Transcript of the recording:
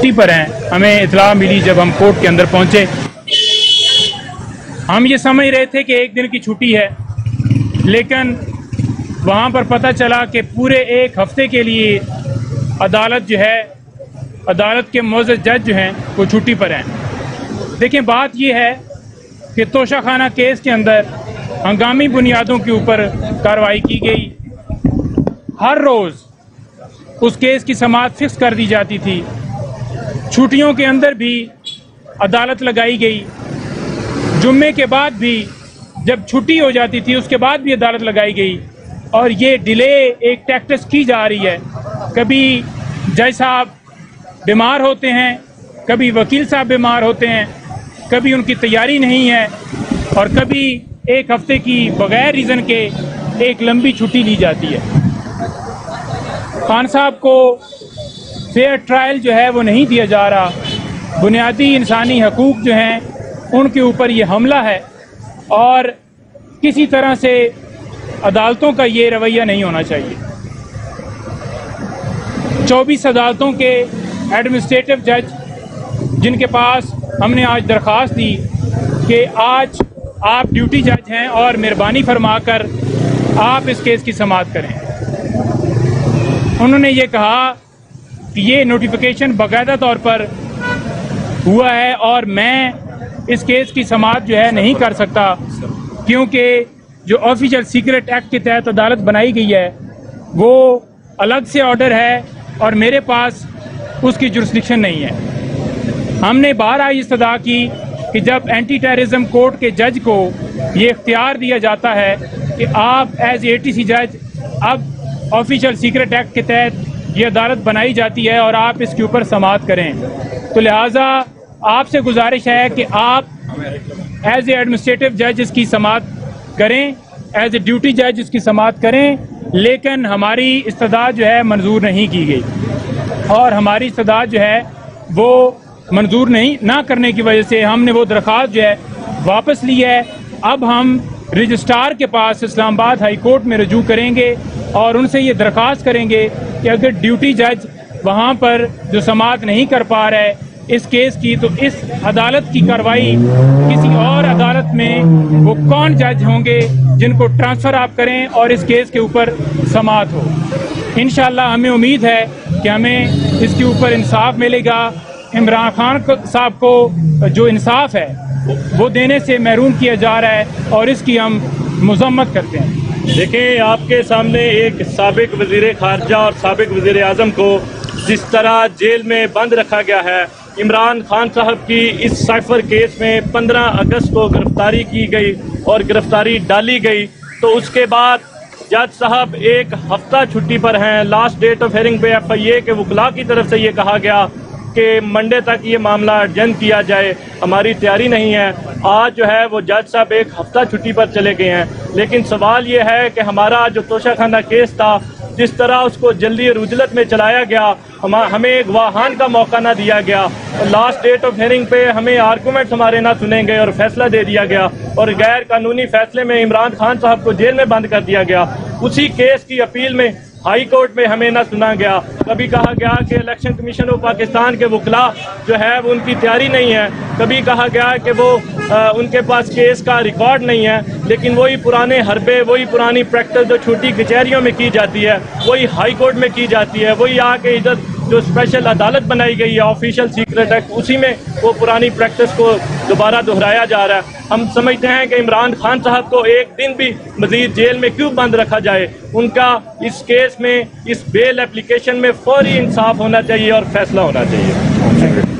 छुट्टी पर हैं। हमें इतला मिली जब हम कोर्ट के अंदर पहुंचे। हम ये समझ रहे थे कि एक दिन की छुट्टी है, लेकिन वहाँ पर पता चला कि पूरे एक हफ्ते के लिए अदालत जो है, अदालत के मुअज़्ज़ज़ जज जो हैं वो छुट्टी पर हैं। देखें, बात ये है कि तोशाखाना केस के अंदर हंगामी बुनियादों के ऊपर कार्रवाई की गई। हर रोज़ उस केस की समाअत फिक्स कर दी जाती थी। छुट्टियों के अंदर भी अदालत लगाई गई। जुम्मे के बाद भी जब छुट्टी हो जाती थी उसके बाद भी अदालत लगाई गई। और ये डिले एक टैक्टिस की जा रही है। कभी जज साहब बीमार होते हैं, कभी वकील साहब बीमार होते हैं, कभी उनकी तैयारी नहीं है, और कभी एक हफ्ते की बगैर रीज़न के एक लंबी छुट्टी ली जाती है। खान साहब को फेयर ट्रायल जो है वो नहीं दिया जा रहा। बुनियादी इंसानी हकूक़ जो हैं उनके ऊपर ये हमला है, और किसी तरह से अदालतों का ये रवैया नहीं होना चाहिए। 24 अदालतों के एडमिनिस्ट्रेटिव जज जिनके पास हमने आज दरख्वास्त दी कि आज आप ड्यूटी जज हैं और मेहरबानी फरमाकर आप इस केस की समाअत करें, उन्होंने ये कहा कि ये नोटिफिकेशन बाकायदा तौर पर हुआ है और मैं इस केस की समाअत जो है नहीं कर सकता, क्योंकि जो ऑफिशियल सीक्रेट एक्ट के तहत अदालत बनाई गई है वो अलग से ऑर्डर है और मेरे पास उसकी जुरिस्डिक्शन नहीं है। हमने बार आई इस्तदा की कि जब एंटी टेररिज्म कोर्ट के जज को ये इख्तियार दिया जाता है कि आप एज ATC जज, अब ऑफिशियल सीक्रेट एक्ट के तहत ये अदालत बनाई जाती है और आप इसके ऊपर समाअत करें, तो लिहाजा आपसे गुजारिश है कि आप एज एडमिनिस्ट्रेटिव जज इसकी समाअत करें, एज ए ड्यूटी जज इसकी समाअत करें। लेकिन हमारी इस्तदा जो है मंजूर नहीं की गई, और हमारी इस्तदा जो है वो मंजूर नहीं ना करने की वजह से हमने वो दरख्वास्त जो है वापस ली है। अब हम रजिस्ट्रार के पास इस्लामाबाद हाई कोर्ट में रजू करेंगे और उनसे ये दरख्वास्त करेंगे कि अगर ड्यूटी जज वहाँ पर जो समाअत नहीं कर पा रहा है इस केस की, तो इस अदालत की कार्रवाई किसी और अदालत में वो कौन जज होंगे जिनको ट्रांसफ़र आप करें और इस केस के ऊपर समाअत हो। इंशाअल्लाह हमें उम्मीद है कि हमें इसके ऊपर इंसाफ मिलेगा। इमरान खान साहब को जो इंसाफ है वो देने से महरूम किया जा रहा है और इसकी हम मज़म्मत करते हैं। देखिए, आपके सामने एक साबिक वज़ीर ख़ारजा और साबिक वज़ीर आज़म को जिस तरह जेल में बंद रखा गया है, इमरान खान साहब की इस साइफर केस में 15 अगस्त को गिरफ्तारी की गई और गिरफ्तारी डाली गई, तो उसके बाद जज साहब एक हफ्ता छुट्टी पर हैं। लास्ट डेट ऑफ हेयरिंग पे FIA के वकला की तरफ से ये कहा गया कि मंडे तक ये मामला अर्जेंट किया जाए, हमारी तैयारी नहीं है। आज जो है वो जज साहब एक हफ्ता छुट्टी पर चले गए हैं। लेकिन सवाल ये है कि हमारा जो तोशाखाना केस था, जिस तरह उसको जल्दी और उजलत में चलाया गया, हमें एक वाहन का मौका ना दिया गया, और लास्ट डेट ऑफ हेयरिंग पे हमें आर्गूमेंट्स हमारे ना सुने गए और फैसला दे दिया गया, और गैर कानूनी फैसले में इमरान खान साहब को जेल में बंद कर दिया गया। उसी केस की अपील में हाई कोर्ट में हमें ना सुना गया। कभी कहा गया कि इलेक्शन कमीशन ऑफ पाकिस्तान के वकला जो है वो उनकी तैयारी नहीं है, कभी कहा गया कि वो उनके पास केस का रिकॉर्ड नहीं है। लेकिन वही पुराने हरबे, वही पुरानी प्रैक्टिस जो छोटी कचहरियों में की जाती है वही हाई कोर्ट में की जाती है। वही आके इधर जो स्पेशल अदालत बनाई गई है ऑफिशियल सीक्रेट एक्ट, उसी में वो पुरानी प्रैक्टिस को दोबारा दोहराया जा रहा है। हम समझते हैं कि इमरान खान साहब को एक दिन भी मजीद जेल में क्यों बंद रखा जाए। उनका इस केस में, इस बेल एप्लीकेशन में फौरी इंसाफ होना चाहिए और फैसला होना चाहिए।